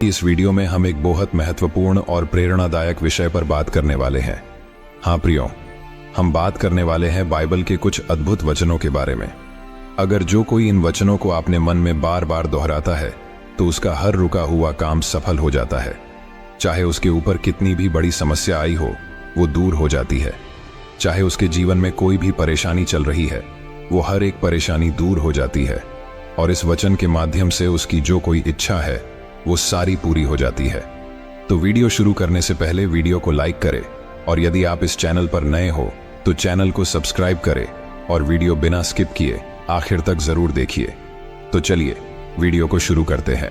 इस वीडियो में हम एक बहुत महत्वपूर्ण और प्रेरणादायक विषय पर बात करने वाले हैं। हाँ प्रियो, हम बात करने वाले हैं बाइबल के कुछ अद्भुत वचनों के बारे में। अगर जो कोई इन वचनों को अपने मन में बार बार दोहराता है तो उसका हर रुका हुआ काम सफल हो जाता है। चाहे उसके ऊपर कितनी भी बड़ी समस्या आई हो, वो दूर हो जाती है। चाहे उसके जीवन में कोई भी परेशानी चल रही है, वो हर एक परेशानी दूर हो जाती है। और इस वचन के माध्यम से उसकी जो कोई इच्छा है वो सारी पूरी हो जाती है। तो वीडियो शुरू करने से पहले वीडियो को लाइक करें, और यदि आप इस चैनल पर नए हो तो चैनल को सब्सक्राइब करें और वीडियो बिना स्किप किए आखिर तक जरूर देखिए। तो चलिए वीडियो को शुरू करते हैं।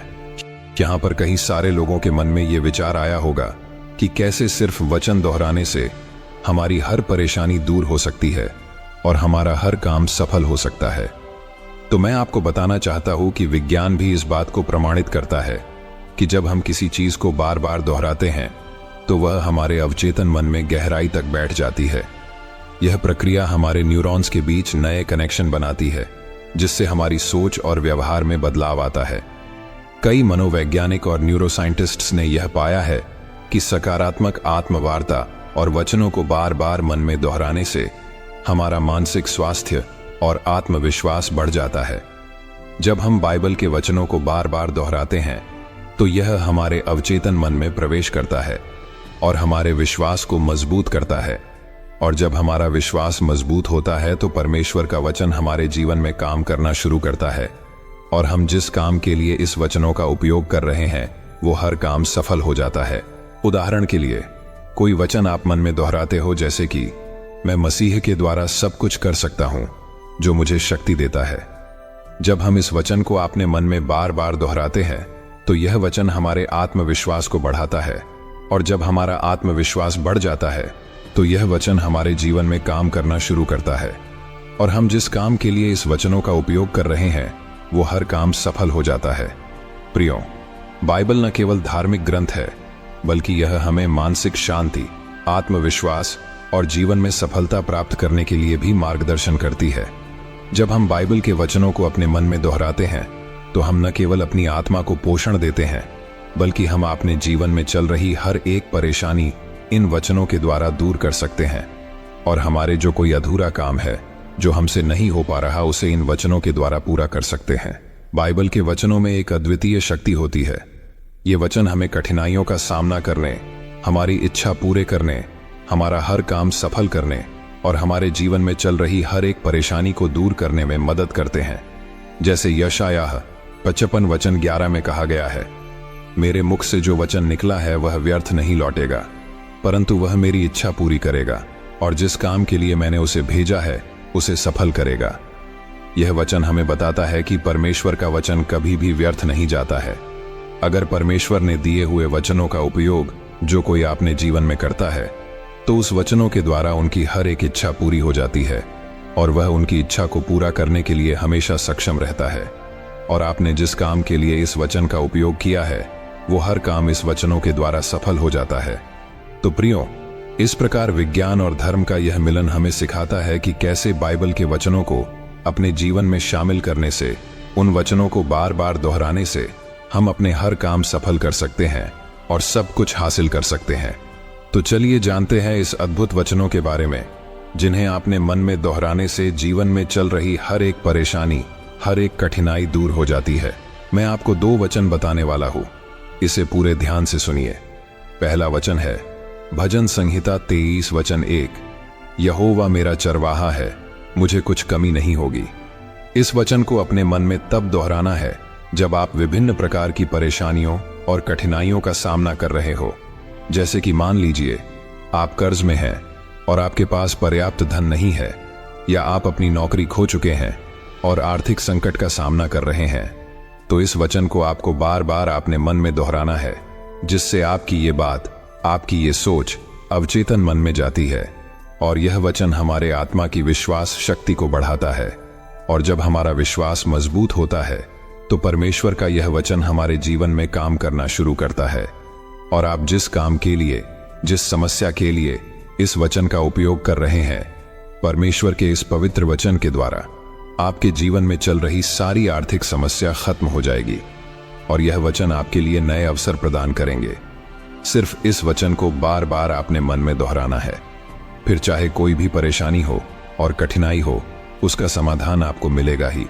यहाँ पर कई सारे लोगों के मन में ये विचार आया होगा कि कैसे सिर्फ वचन दोहराने से हमारी हर परेशानी दूर हो सकती है और हमारा हर काम सफल हो सकता है। तो मैं आपको बताना चाहता हूं कि विज्ञान भी इस बात को प्रमाणित करता है कि जब हम किसी चीज को बार बार दोहराते हैं तो वह हमारे अवचेतन मन में गहराई तक बैठ जाती है। यह प्रक्रिया हमारे न्यूरॉन्स के बीच नए कनेक्शन बनाती है, जिससे हमारी सोच और व्यवहार में बदलाव आता है। कई मनोवैज्ञानिक और न्यूरोसाइंटिस्ट्स ने यह पाया है कि सकारात्मक आत्मवार्ता और वचनों को बार बार मन में दोहराने से हमारा मानसिक स्वास्थ्य और आत्मविश्वास बढ़ जाता है। जब हम बाइबल के वचनों को बार बार दोहराते हैं तो यह हमारे अवचेतन मन में प्रवेश करता है और हमारे विश्वास को मजबूत करता है। और जब हमारा विश्वास मजबूत होता है तो परमेश्वर का वचन हमारे जीवन में काम करना शुरू करता है, और हम जिस काम के लिए इस वचनों का उपयोग कर रहे हैं वो हर काम सफल हो जाता है। उदाहरण के लिए, कोई वचन आप मन में दोहराते हो, जैसे कि मैं मसीह के द्वारा सब कुछ कर सकता हूं जो मुझे शक्ति देता है। जब हम इस वचन को अपने मन में बार बार दोहराते हैं तो यह वचन हमारे आत्मविश्वास को बढ़ाता है, और जब हमारा आत्मविश्वास बढ़ जाता है तो यह वचन हमारे जीवन में काम करना शुरू करता है, और हम जिस काम के लिए इस वचनों का उपयोग कर रहे हैं वो हर काम सफल हो जाता है। प्रियो, बाइबल न केवल धार्मिक ग्रंथ है, बल्कि यह हमें मानसिक शांति, आत्मविश्वास और जीवन में सफलता प्राप्त करने के लिए भी मार्गदर्शन करती है। जब हम बाइबल के वचनों को अपने मन में दोहराते हैं तो हम न केवल अपनी आत्मा को पोषण देते हैं, बल्कि हम अपने जीवन में चल रही हर एक परेशानी इन वचनों के द्वारा दूर कर सकते हैं। और हमारे जो कोई अधूरा काम है जो हमसे नहीं हो पा रहा, उसे इन वचनों के द्वारा पूरा कर सकते हैं। बाइबल के वचनों में एक अद्वितीय शक्ति होती है। ये वचन हमें कठिनाइयों का सामना करने, हमारी इच्छा पूरे करने, हमारा हर काम सफल करने और हमारे जीवन में चल रही हर एक परेशानी को दूर करने में मदद करते हैं। जैसे यशायाह 55 वचन 11 में कहा गया है, मेरे मुख से जो वचन निकला है वह व्यर्थ नहीं लौटेगा, परंतु वह मेरी इच्छा पूरी करेगा और जिस काम के लिए मैंने उसे भेजा है उसे सफल करेगा। यह वचन हमें बताता है कि परमेश्वर का वचन कभी भी व्यर्थ नहीं जाता है। अगर परमेश्वर ने दिए हुए वचनों का उपयोग जो कोई अपने जीवन में करता है तो उस वचनों के द्वारा उनकी हर एक इच्छा पूरी हो जाती है, और वह उनकी इच्छा को पूरा करने के लिए हमेशा सक्षम रहता है। और आपने जिस काम के लिए इस वचन का उपयोग किया है वो हर काम इस वचनों के द्वारा सफल हो जाता है। तो प्रियो, इस प्रकार विज्ञान और धर्म का यह मिलन हमें सिखाता है कि कैसे बाइबल के वचनों को अपने जीवन में शामिल करने से, उन वचनों को बार बार दोहराने से हम अपने हर काम सफल कर सकते हैं और सब कुछ हासिल कर सकते हैं। तो चलिए जानते हैं इस अद्भुत वचनों के बारे में, जिन्हें आपने मन में दोहराने से जीवन में चल रही हर एक परेशानी, हर एक कठिनाई दूर हो जाती है। मैं आपको 2 वचन बताने वाला हूं, इसे पूरे ध्यान से सुनिए। पहला वचन है भजन संहिता 23 वचन 1, यहोवा मेरा चरवाहा है, मुझे कुछ कमी नहीं होगी। इस वचन को अपने मन में तब दोहराना है जब आप विभिन्न प्रकार की परेशानियों और कठिनाइयों का सामना कर रहे हो। जैसे कि मान लीजिए आप कर्ज में हैं और आपके पास पर्याप्त धन नहीं है, या आप अपनी नौकरी खो चुके हैं और आर्थिक संकट का सामना कर रहे हैं। तो इस वचन को आपको बार बार अपने मन में दोहराना है, जिससे आपकी ये बात, आपकी ये सोच अवचेतन मन में जाती है, और यह वचन हमारे आत्मा की विश्वास शक्ति को बढ़ाता है। और जब हमारा विश्वास मजबूत होता है तो परमेश्वर का यह वचन हमारे जीवन में काम करना शुरू करता है, और आप जिस काम के लिए, जिस समस्या के लिए इस वचन का उपयोग कर रहे हैं, परमेश्वर के इस पवित्र वचन के द्वारा आपके जीवन में चल रही सारी आर्थिक समस्या खत्म हो जाएगी। और यह वचन आपके लिए नए अवसर प्रदान करेंगे। सिर्फ इस वचन को बार बार अपने मन में दोहराना है, फिर चाहे कोई भी परेशानी हो और कठिनाई हो, उसका समाधान आपको मिलेगा ही।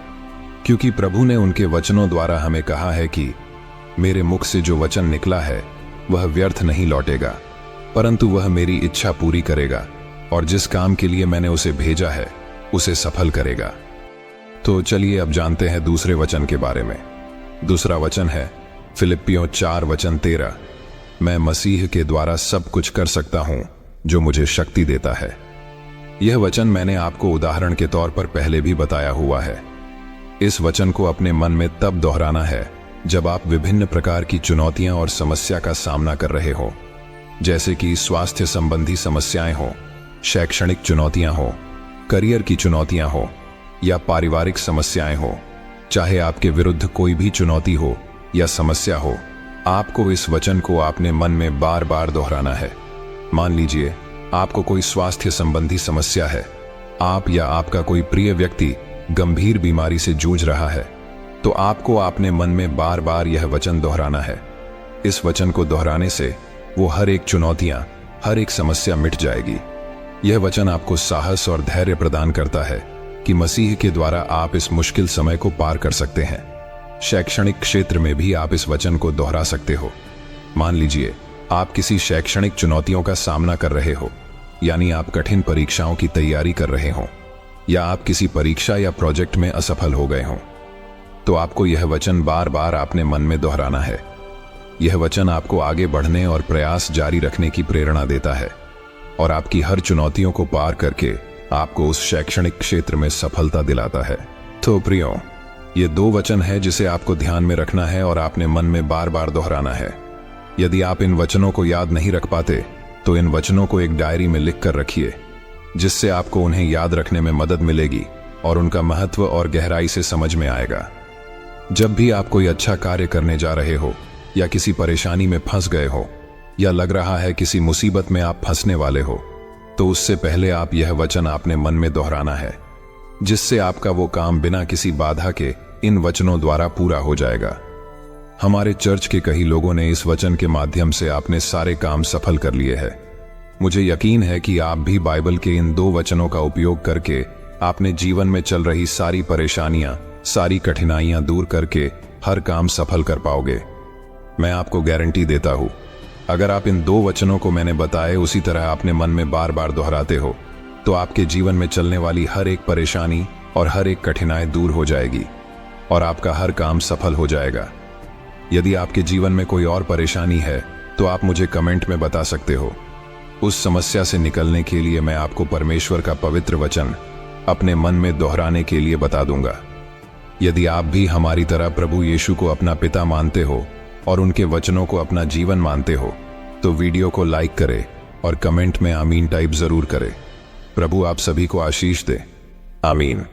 क्योंकि प्रभु ने उनके वचनों द्वारा हमें कहा है कि मेरे मुख से जो वचन निकला है वह व्यर्थ नहीं लौटेगा, परंतु वह मेरी इच्छा पूरी करेगा और जिस काम के लिए मैंने उसे भेजा है उसे सफल करेगा। तो चलिए अब जानते हैं दूसरे वचन के बारे में। दूसरा वचन है फिलिप्पियों 4:13। मैं मसीह के द्वारा सब कुछ कर सकता हूं जो मुझे शक्ति देता है। यह वचन मैंने आपको उदाहरण के तौर पर पहले भी बताया हुआ है। इस वचन को अपने मन में तब दोहराना है जब आप विभिन्न प्रकार की चुनौतियां और समस्या का सामना कर रहे हो, जैसे कि स्वास्थ्य संबंधी समस्याएं हो, शैक्षणिक चुनौतियां हो, करियर की चुनौतियां हो या पारिवारिक समस्याएं हो। चाहे आपके विरुद्ध कोई भी चुनौती हो या समस्या हो, आपको इस वचन को अपने मन में बार बार दोहराना है। मान लीजिए आपको कोई स्वास्थ्य संबंधी समस्या है, आप या आपका कोई प्रिय व्यक्ति गंभीर बीमारी से जूझ रहा है, तो आपको अपने मन में बार बार यह वचन दोहराना है। इस वचन को दोहराने से वो हर एक चुनौतियां, हर एक समस्या मिट जाएगी। यह वचन आपको साहस और धैर्य प्रदान करता है कि मसीह के द्वारा आप इस मुश्किल समय को पार कर सकते हैं। शैक्षणिक क्षेत्र में भी आप इस वचन को दोहरा सकते हो। मान लीजिए आप किसी शैक्षणिक चुनौतियों का सामना कर रहे हो, यानी आप कठिन परीक्षाओं की तैयारी कर रहे हो या आप किसी परीक्षा या प्रोजेक्ट में असफल हो गए हो, तो आपको यह वचन बार बार अपने मन में दोहराना है। यह वचन आपको आगे बढ़ने और प्रयास जारी रखने की प्रेरणा देता है और आपकी हर चुनौतियों को पार करके आपको उस शैक्षणिक क्षेत्र में सफलता दिलाता है। तो प्रियो, ये 2 वचन है जिसे आपको ध्यान में रखना है और अपने मन में बार बार दोहराना है। यदि आप इन वचनों को याद नहीं रख पाते तो इन वचनों को एक डायरी में लिख कर रखिए, जिससे आपको उन्हें याद रखने में मदद मिलेगी और उनका महत्व और गहराई से समझ में आएगा। जब भी आप कोई अच्छा कार्य करने जा रहे हो या किसी परेशानी में फंस गए हो या लग रहा है किसी मुसीबत में आप फंसने वाले हो, तो उससे पहले आप यह वचन अपने मन में दोहराना है, जिससे आपका वो काम बिना किसी बाधा के इन वचनों द्वारा पूरा हो जाएगा। हमारे चर्च के कई लोगों ने इस वचन के माध्यम से अपने सारे काम सफल कर लिए हैं। मुझे यकीन है कि आप भी बाइबल के इन 2 वचनों का उपयोग करके अपने जीवन में चल रही सारी परेशानियां, सारी कठिनाइयां दूर करके हर काम सफल कर पाओगे। मैं आपको गारंटी देता हूं, अगर आप इन 2 वचनों को मैंने बताए उसी तरह अपने मन में बार बार दोहराते हो, तो आपके जीवन में चलने वाली हर एक परेशानी और हर एक कठिनाई दूर हो जाएगी और आपका हर काम सफल हो जाएगा। यदि आपके जीवन में कोई और परेशानी है तो आप मुझे कमेंट में बता सकते हो। उस समस्या से निकलने के लिए मैं आपको परमेश्वर का पवित्र वचन अपने मन में दोहराने के लिए बता दूंगा। यदि आप भी हमारी तरह प्रभु यीशु को अपना पिता मानते हो और उनके वचनों को अपना जीवन मानते हो, तो वीडियो को लाइक करें और कमेंट में आमीन टाइप जरूर करें। प्रभु आप सभी को आशीष दे। आमीन।